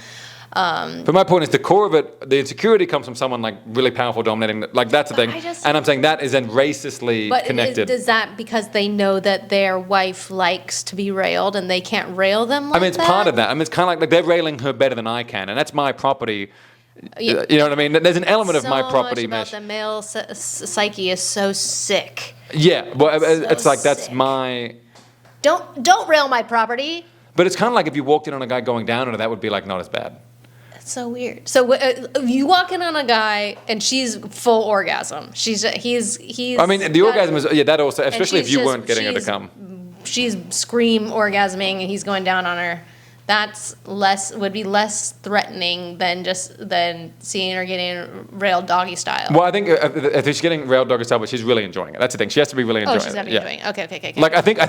But my point is, the core of it, the insecurity comes from someone like really powerful, dominating. Like that's the thing. And I'm saying that is then racistly connected. Is that because they know that their wife likes to be railed and they can't rail them like that? I mean, it's part of that. I mean, it's kind of like they're railing her better than I can, and that's my property. You know what I mean? There's an element of my property. So much about the male psyche is so sick. Yeah, well, it's like that's my. Don't rail my property. But it's kind of like if you walked in on a guy going down on her, that would be like not as bad. That's so weird. So you walk in on a guy and she's full orgasm. He's. I mean, the orgasm is that also, especially if you weren't getting her to come. She's scream orgasming and he's going down on her. Would be less threatening than seeing her getting railed doggy style. Well, I think if she's getting railed doggy style, but she's really enjoying it. That's the thing. She has to be really enjoying it. Oh, she's got to be enjoying it. Okay. Like I think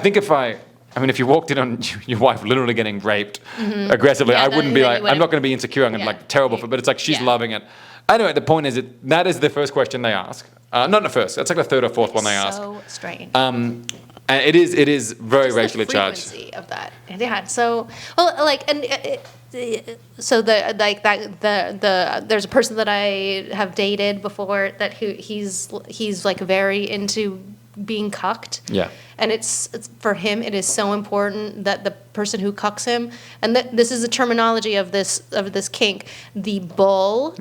if you walked in on your wife literally getting raped aggressively, I wouldn't be like, I'm not going to be insecure. I'm going to like terrible for it. But it's like she's loving it. Anyway, the point is that is the first question they ask. Not the first. That's like the third or fourth one they ask. So strange. And it is very just racially charged. The frequency of that. Yeah. So there's a person that I have dated before that he's like very into being cucked. Yeah. And it's for him it is so important that the person who cucks him, and this is the terminology of this kink, the bull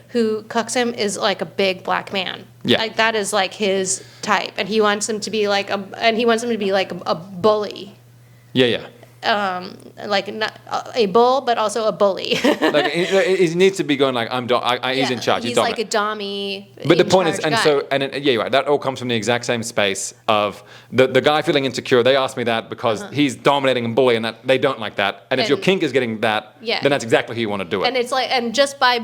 who cucks him is like a big black man. Yeah. Like that is like his type, and he wants him to be like a bully. Yeah. Like not a bull, but also a bully. Like he needs to be going like he's in charge. He's like a dommy. But the point is, you're right. That all comes from the exact same space of the guy feeling insecure. They asked me that because he's dominating and bullying, and that they don't like that. And if your kink is getting that, then that's exactly how you want to do it. And it's like, and just by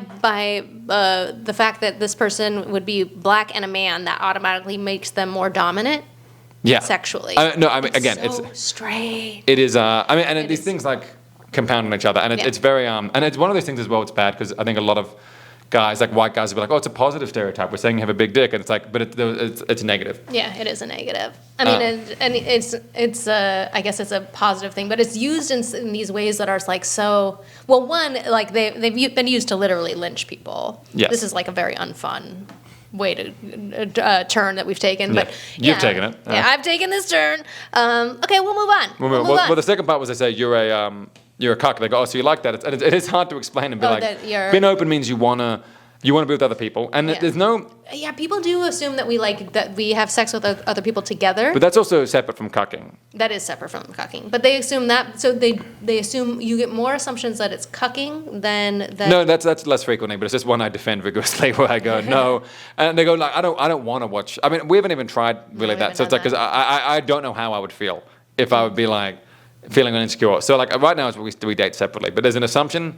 the fact that this person would be black and a man, that automatically makes them more dominant. Yeah. Sexually. It's so strange. It is. These things like compound on each other, and it's very. And it's one of those things as well. It's bad because I think a lot of guys, like white guys, will be like, "Oh, it's a positive stereotype. We're saying you have a big dick," and it's like, but it's negative. Yeah, it is a negative. I mean, it's I guess it's a positive thing, but it's used in these ways that are like so. Well, one, like they've been used to literally lynch people. Yes. This is like a very unfun way to turn that we've taken, but you've taken it. I've taken this turn. Okay, we'll move on. We'll move on. Well, the second part was they say you're a cuck. They go, oh, so you like that? It is hard to explain and be being open means you wanna be with other people, and there's no. Yeah, people do assume that we have sex with other people together. But that's also separate from cucking. That is separate from cucking, but they assume that. So they assume you get more assumptions that it's cucking than. No, that's less frequently, but it's just one I defend vigorously. Where I go no, and they go like I don't want to watch. I mean, we haven't even tried really that. So it's like because I don't know how I would feel if I would be like feeling insecure. So like right now we date separately, but there's an assumption.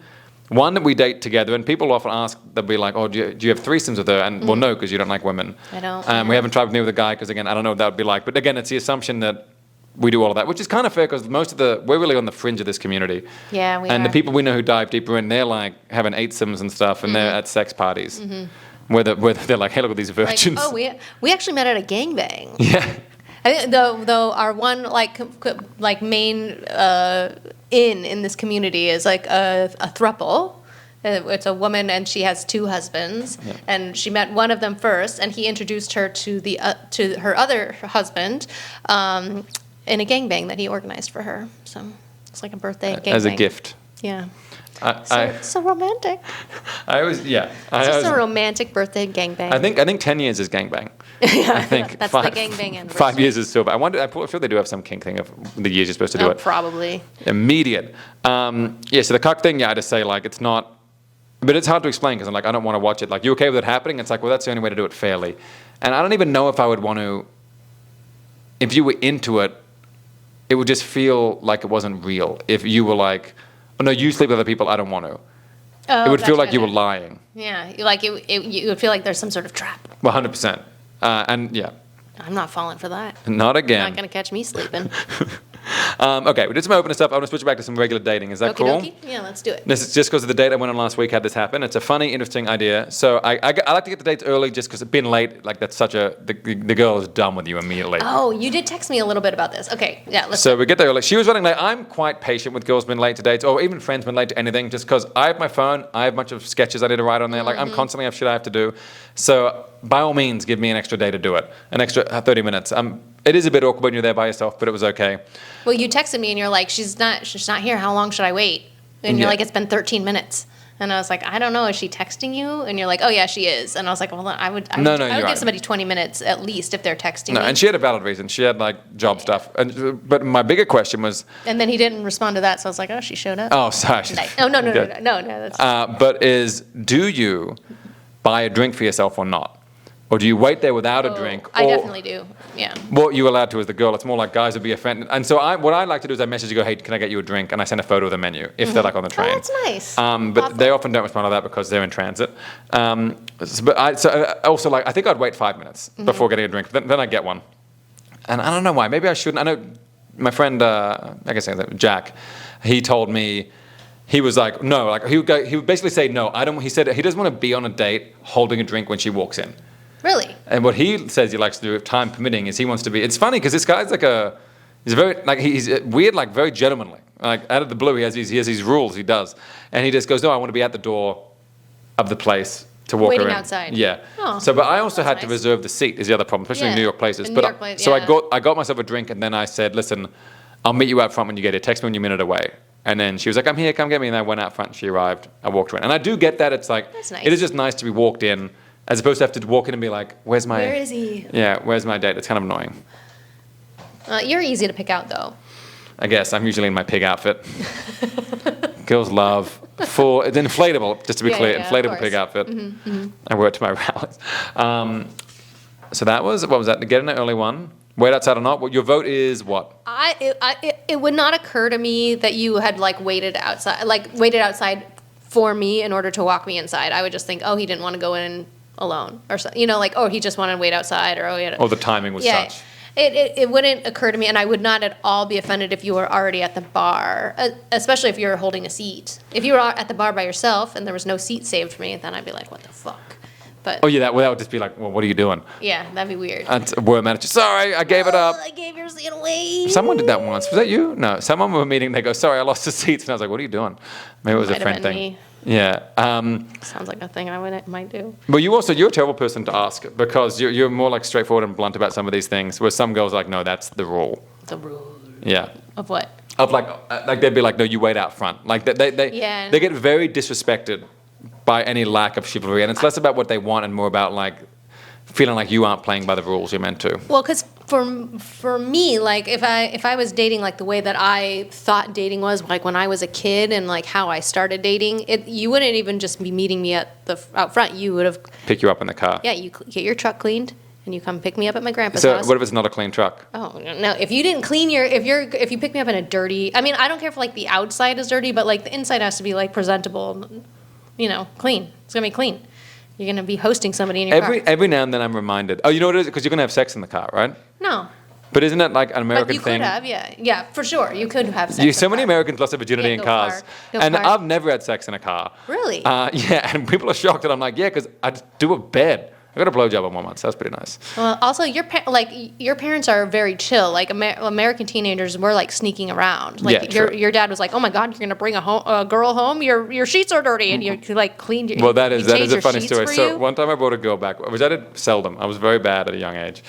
One, that we date together, and people often ask, they'll be like, oh, do you have threesomes with her? And well, no, because you don't like women. I don't. We haven't tried with me with a guy, because again, I don't know what that would be like. But again, it's the assumption that we do all of that, which is kind of fair, because we're really on the fringe of this community. Yeah, we are. And the people we know who dive deeper in, they're like having eightsomes and stuff, and they're at sex parties. Where they're like, hey, look at these virgins. Like, we actually met at a gangbang. Yeah. I think though our one like main in this community is like a throuple. It's a woman and she has two husbands, and she met one of them first, and he introduced her to her other husband in a gangbang that he organized for her. So it's like a birthday gangbang as a gift. Yeah. So romantic. It's just a romantic birthday gangbang. I think 10 years is gangbang. I think that's the gangbang anniversary. 5 years is silver. I feel they do have some kink thing of the years you're supposed to do it. Probably. Immediate. So the cuck thing, I just say like it's not, but it's hard to explain because I'm like, I don't want to watch it. Like, you okay with it happening? It's like, well, that's the only way to do it fairly. And I don't even know if I would want to, if you were into it, it would just feel like it wasn't real. If you were like, oh no, you sleep with other people, I don't want to. Oh, it would feel like you were lying. Yeah, like you would feel like there's some sort of trap. Well, 100%. And yeah. I'm not falling for that. Not again. You're not going to catch me sleeping. Okay, we did some opener stuff. I want to switch back to some regular dating. Is that Okie cool? dokie? Yeah, let's do it. This is just because of the date I went on last week had this happen. It's a funny, interesting idea. So I like to get the dates early just because being late, like that's such a, the girl is done with you immediately. Oh, you did text me a little bit about this. Okay, yeah, let's So we get there early. She was running late. I'm quite patient with girls being late to dates or even friends being late to anything just because I have my phone. I have a bunch of sketches I need to write on there. Like I'm constantly have shit I have to do. So by all means, give me an extra day to do it. An extra 30 minutes. It is a bit awkward when you're there by yourself, but it was okay. Well, you texted me and you're like, she's not here. How long should I wait? And you're like, it's been 13 minutes. And I was like, I don't know. Is she texting you? And you're like, oh yeah, she is. And I was like, well, I would give somebody 20 minutes at least if they're texting me. And she had a valid reason. She had like job stuff. But my bigger question was. And then he didn't respond to that, so I was like, oh, she showed up. Oh, sorry. No. That's. But do you buy a drink for yourself or not? Or do you wait there without a drink? I definitely do, yeah. What you're allowed to as the girl. It's more like guys would be offended. And so what I like to do is I message you, go, hey, can I get you a drink? And I send a photo of the menu if they're like on the train. Oh, that's nice. But they often don't respond to that because they're in transit. Also, like, I think I'd wait 5 minutes before getting a drink. Then I get one. And I don't know why. Maybe I shouldn't. I know my friend, I guess Jack, he told me, he was like, no. Like he would basically say, no, I don't. He said he doesn't want to be on a date holding a drink when she walks in. Really? And what he says he likes to do, if time permitting, is he wants to be. It's funny because this guy's like he's weird, like very gentlemanly. Like out of the blue, he has these rules he does, and he just goes, no, I want to be at the door of the place to walk waiting around. outside. Yeah. Oh, so, but I also had to nice. reserve the seat. Is the other problem, especially in New York places. So I got myself a drink, and then I said, listen, I'll meet you out front when you get here. Text me when you're a minute away. And then she was like, I'm here, come get me. And I went out front, and she arrived. I walked around. And I do get that. It's like, that's nice. It is just nice to be walked in, as opposed to have to walk in and be like, where is he? Yeah, where's my date? It's kind of annoying. You're easy to pick out, though. I guess. I'm usually in my pig outfit. Girls love it's inflatable, just to be clear, inflatable pig outfit. I wear it to my rallies. So that was, what was that? To get an early one. Wait outside or not? Well, your vote is what? It would not occur to me that you had waited outside for me in order to walk me inside. I would just think, oh, he didn't want to go in alone, or so, oh, he just wanted to wait outside, or the timing was such. It wouldn't occur to me, and I would not at all be offended if you were already at the bar, especially if you're holding a seat. If you were at the bar by yourself and there was no seat saved for me, then I'd be like, what the fuck? But that would just be like, well, what are you doing? Yeah, that'd be weird. And word manager, sorry, I gave it up. I gave your seat away. Someone did that once. Was that you? No, someone were meeting. They go, sorry, I lost the seats, and I was like, what are you doing? Maybe it was a friend thing. Me. Yeah. Sounds like a thing I might do. But you're a terrible person to ask because you're more straightforward and blunt about some of these things. Where some girls are like, no, that's the rule. The rule. Yeah. Of what? Of like they'd be like, no, you wait out front. Like they get very disrespected by any lack of chivalry, and it's less about what they want and more about feeling like you aren't playing by the rules you're meant to. Well, because for me, if I was dating the way that I thought dating was, when I was a kid and how I started dating, you wouldn't even just be meeting me out front. You would have pick you up in the car. Yeah, you get your truck cleaned and you come pick me up at my grandpa's house. house. What if it's not a clean truck? Oh no! If you didn't clean if you pick me up in a dirty, I don't care if the outside is dirty, but the inside has to be presentable, clean. It's gonna be clean. You're going to be hosting somebody in your car. Every now and then I'm reminded. Oh, you know what it is? Because you're going to have sex in the car, right? No. But isn't it an American thing? But you could have, yeah. Yeah, for sure. You could have sex so many Americans lost their virginity in cars. I've never had sex in a car. Really? Yeah, and people are shocked that I'm like, yeah, because I do a bed. I got a blowjob in 1 month, so that's pretty nice. Well, also, your parents are very chill. American teenagers were sneaking around. Your dad was like, "Oh my God, you're gonna bring a girl home. Your sheets are dirty," and you cleaned your. Well, that is a funny story. So one time I brought a girl back, which I did seldom. I was very bad at a young age.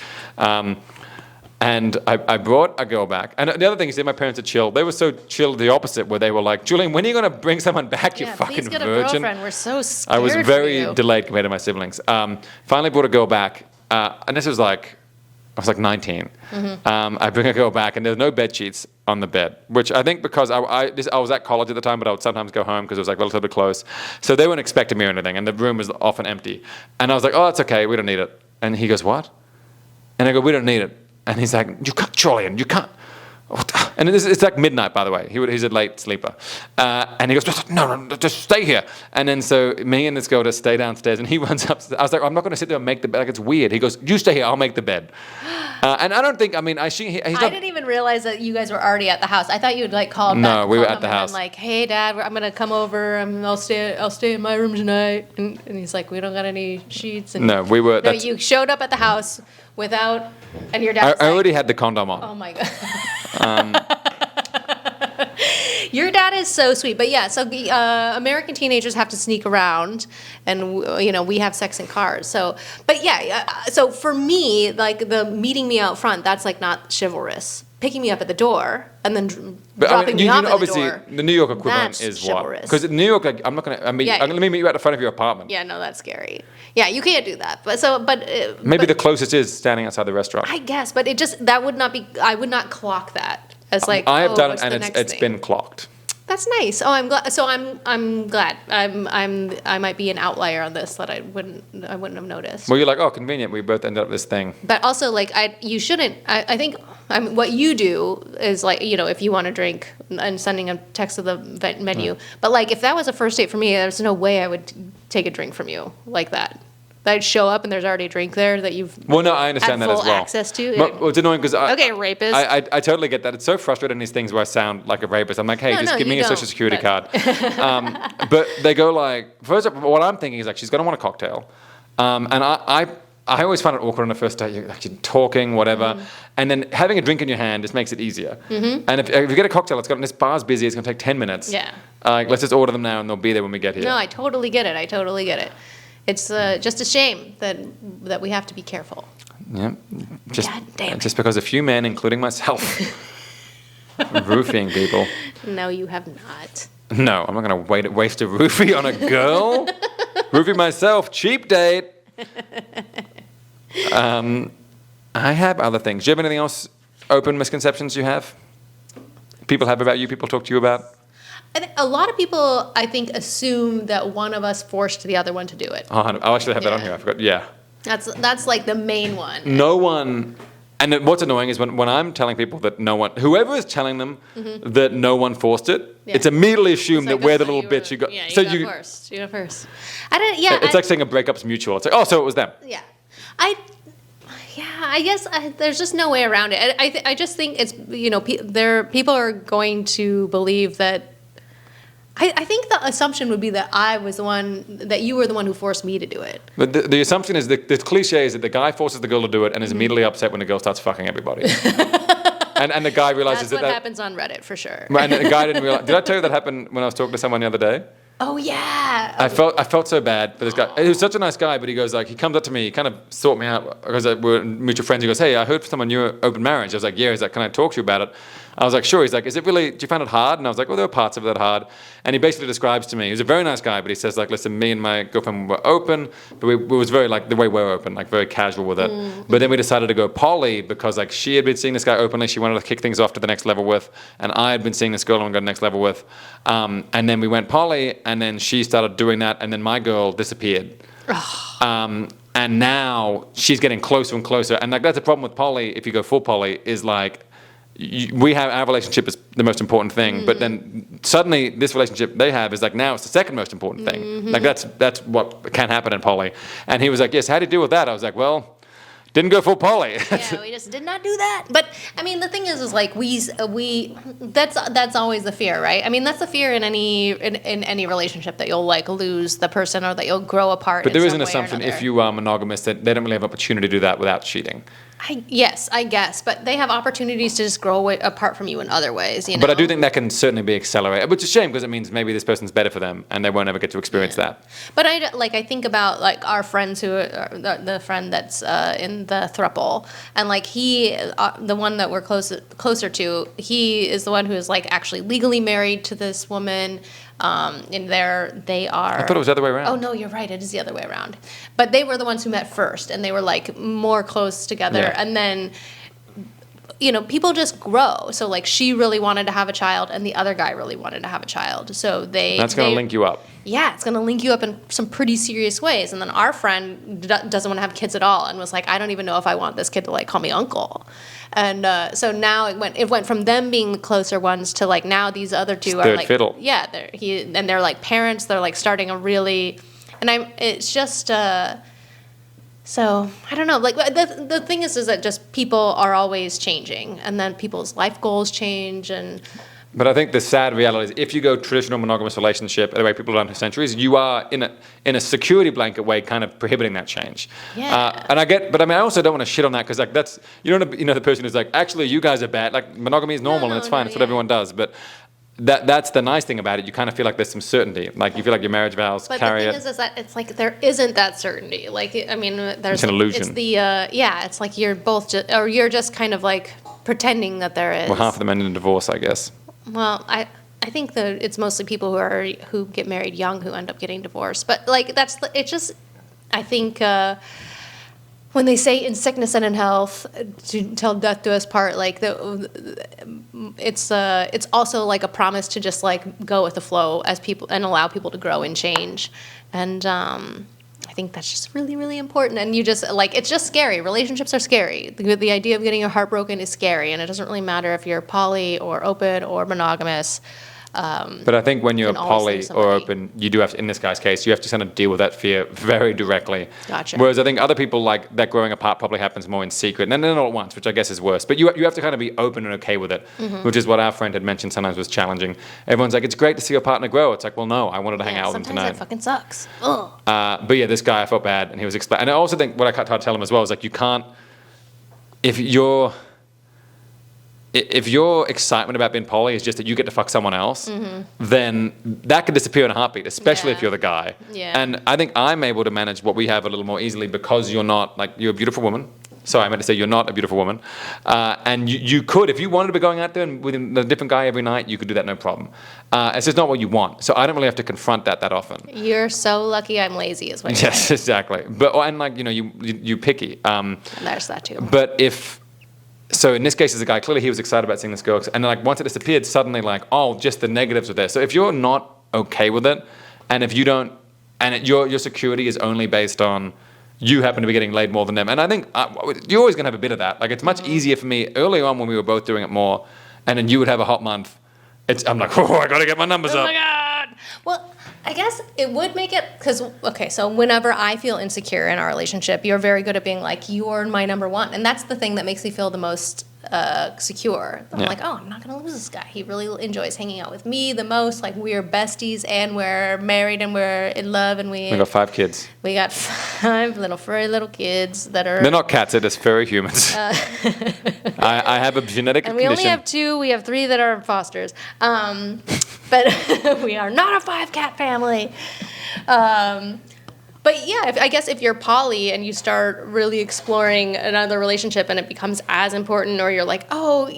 And I brought a girl back. And the other thing is my parents are chill. They were so chill the opposite, where they were like, Julian, when are you going to bring someone back, you fucking please get virgin? A girlfriend. We're so scared I was very delayed compared to my siblings. Finally brought a girl back. And this was I was 19. Mm-hmm. I bring a girl back, and there's no bed sheets on the bed, which I think because I was at college at the time, but I would sometimes go home because it was relatively close. So they weren't expecting me or anything, and the room was often empty. And I was like, oh, that's okay. We don't need it. And he goes, what? And I go, we don't need it. And he's like, you can't, Julian, you can't. And it's like midnight, by the way. He's a late sleeper. And he goes, no, just stay here. And then so me and this girl just stay downstairs, and he runs up. I was like, I'm not going to sit there and make the bed. Like, it's weird. He goes, you stay here. I'll make the bed. And I don't think, I didn't even realize that you guys were already at the house. I thought you would like call him. No, we were at the house. Like, hey, Dad, I'm gonna come over. I'll stay in my room tonight. And he's like, we don't got any sheets. And no, we were. No, you showed up at the house without, and your dad. I already had the condom on. Oh my god. Your dad is so sweet, but yeah. So American teenagers have to sneak around, and we have sex in cars. So, but yeah. So for me, like the meeting me out front, that's like not chivalrous. Picking me up at the door and then dropping me off at obviously, the door. the New York equivalent that's is chivalrous. what? Because in New York, like, I'm going to meet you at the front of your apartment. Yeah, no, that's scary. Yeah, you can't do that. Maybe the closest is standing outside the restaurant. I guess, but that would not be. I would not clock that as like. I have done it, and it's thing? been clocked. That's nice. Oh, I'm glad. So I'm glad. I might be an outlier on this that I wouldn't have noticed. Well, you're like, oh, convenient. We both ended up this thing. But also, like, you shouldn't. I think what you do is like, if you want to drink and sending a text to the menu. But like, if that was a first date for me, there's no way I would take a drink from you like that. I'd show up and there's already a drink there that you've I understand that as well. Access to. Well, it's annoying because rapist. I totally get that. It's so frustrating these things where I sound like a rapist. I'm like, hey, just give me a social security card. But they go like, first of all, what I'm thinking is like, she's gonna want a cocktail, and I always find it awkward on the first date. You're talking, whatever, and then having a drink in your hand just makes it easier. And if you get a cocktail, this bar's busy. It's gonna take 10 minutes. Yeah. Let's just order them now, and they'll be there when we get here. No, I totally get it. It's just a shame that we have to be careful. Yeah, God damn it. Just because a few men, including myself, roofing people. No, you have not. No, I'm not going to waste a roofie on a girl. Roofie myself, cheap date. I have other things. Do you have anything else? Open misconceptions you have? People have about you. People talk to you about. A lot of people, I think, assume that one of us forced the other one to do it. Oh, I actually have that on here. I forgot. Yeah. That's like the main one. No one, and what's annoying is when I'm telling people that whoever is telling them that no one forced it, it's immediately assumed that we're the little bitch who got. Yeah, so you got first. You got first. It's like saying a breakup's mutual. It's like, oh, so it was them. Yeah. I guess there's just no way around it. I just think it's people are going to believe that. I think the assumption would be that you were the one who forced me to do it. But the assumption is, the cliche is that the guy forces the girl to do it and is immediately upset when the girl starts fucking everybody. and the guy realizes that's what happens on Reddit for sure. And the guy didn't realize. Did I tell you that happened when I was talking to someone the other day? Oh yeah. I felt so bad for this guy. He was such a nice guy, but he goes like, he comes up to me, he kind of sought me out because we're mutual friends. He goes, hey, I heard from someone you're open marriage. I was like, yeah. He's like, can I talk to you about it? I was like, sure. He's like, do you find it hard? And I was like, well, there were parts of it that hard. And he basically describes to me, he was a very nice guy, but he says like, listen, me and my girlfriend were open, but we was very like the way we're open, like very casual with it. But then we decided to go poly because like she had been seeing this guy openly, she wanted to kick things off to the next level with, and I had been seeing this girl I wanted to go to the next level with. And then we went poly, and then she started doing that, and then my girl disappeared. And now she's getting closer and closer. And like that's the problem with poly, if you go full poly, is like our relationship is the most important thing, but then suddenly this relationship they have is like now it's the second most important thing. Like that's what can happen in poly. And he was like, yes, how do you deal with that? I was like, well, didn't go full poly. Yeah, we just did not do that. But I mean, the thing is like we that's always the fear, right? I mean, that's the fear in any relationship, that you'll like lose the person or that you'll grow apart. But there is an assumption if you are monogamous that they don't really have opportunity to do that without cheating. Yes, I guess, but they have opportunities to just grow apart from you in other ways. But I do think that can certainly be accelerated, which is a shame because it means maybe this person's better for them and they won't ever get to experience that. But I think about like our friends who are the friend that's in the throuple, and like he, the one that we're closer to, he is the one who is like actually legally married to this woman. And they are. I thought it was the other way around. Oh no, you're right. It is the other way around. But they were the ones who met first, and they were like more close together. Yeah. And then people just grow. So like she really wanted to have a child and the other guy really wanted to have a child. So that's going to link you up. Yeah, it's going to link you up in some pretty serious ways. And then our friend doesn't want to have kids at all and was like, I don't even know if I want this kid to like call me uncle. And so now it went from them being the closer ones to like now these other two are like fiddle. Yeah, they're like parents. They're like starting a really, and it's just so I don't know. Like the thing is that just people are always changing, and then people's life goals change and. But I think the sad reality is if you go traditional monogamous relationship, the way people have done for centuries, you are in a security blanket way kind of prohibiting that change. Yeah. And I also don't want to shit on that because like that's the person who's like, actually you guys are bad. Like monogamy is normal and it's fine. It's what everyone does. But that's the nice thing about it. You kind of feel like there's some certainty. Like you feel like your marriage vows carry it. But the thing is that it's like there isn't that certainty. Like I mean, there's it's an illusion. It's the it's like you're both you're just kind of like pretending that there is. Well, half of them end in divorce, I guess. Well, I think that it's mostly people who get married young who end up getting divorced. But like it's just I think when they say in sickness and in health till death do us part, like it's also like a promise to just like go with the flow as people and allow people to grow and change. And I think that's just really, really important. And you just like it's just scary. Relationships are scary. The idea of getting your heart broken is scary, and it doesn't really matter if you're poly or open or monogamous. But I think when you're poly or open, you do have to, in this guy's case, you have to kind of deal with that fear very directly. Gotcha. Whereas I think other people like that growing apart probably happens more in secret, and then not at once, which I guess is worse. But you have to kind of be open and okay with it, which is what our friend had mentioned sometimes was challenging. Everyone's like, it's great to see your partner grow. It's like, well, no, I wanted to hang out with him tonight. Sometimes it fucking sucks. Ugh. But yeah, this guy, I felt bad, and he was explaining. And I also think what I tried to tell him as well is like, you can't, if your excitement about being poly is just that you get to fuck someone else, then that could disappear in a heartbeat, especially if you're the guy. Yeah. And I think I'm able to manage what we have a little more easily because you're not, like, you're a beautiful woman. Sorry, I meant to say you're not a beautiful woman. And you could, if you wanted to be going out there and with a different guy every night, you could do that no problem. It's just not what you want. So I don't really have to confront that often. You're so lucky I'm lazy is what you're Yes, saying. exactly. But, and like, you picky. And there's that too. But so in this case, as a guy, clearly he was excited about seeing this girl, and like once it disappeared, suddenly like, oh, just the negatives were there. So if you're not okay with it, and if you don't, and your security is only based on you happen to be getting laid more than them, and I think you're always gonna have a bit of that. Like it's much easier for me early on when we were both doing it more, and then you would have a hot month. I'm like, oh, I gotta get my numbers up. Oh my god. Well, I guess it would make it because so whenever I feel insecure in our relationship, you're very good at being like, you're my number one, and that's the thing that makes me feel the most secure. I'm like, oh, I'm not gonna lose this guy. He really enjoys hanging out with me the most. Like we're besties and we're married and we're in love and we got 5 kids. We got 5 furry little kids that are. They're not cats. They're just furry humans. I have a genetic and we condition. only have 2. We have 3 that are fosters. But we are not a 5-cat family. But yeah, I guess if you're poly and you start really exploring another relationship and it becomes as important, or you're like, oh,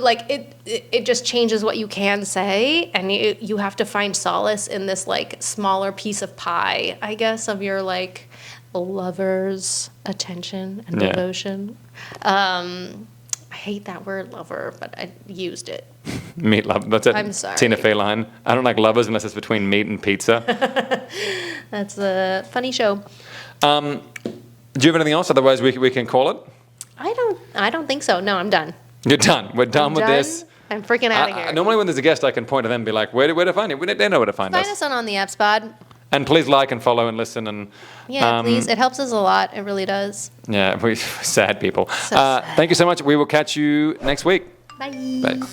like it just changes what you can say, and you have to find solace in this like smaller piece of pie, I guess, of your like lover's attention and devotion. I hate that word lover, but I used it. Meat love. That's it. I'm sorry. Tina Fey line. I don't like lovers unless it's between meat and pizza. That's a funny show. Do you have anything else? Otherwise, we can call it. I don't think so. No, I'm done. You're done. We're done with this. I'm freaking out of here. Normally, when there's a guest, I can point to them and be like, where to find it? They know where to find us. Find us on the Apps Pod. And please like and follow and listen. And please. It helps us a lot. It really does. Yeah, we're sad people. So sad. Thank you so much. We will catch you next week. Bye. Bye.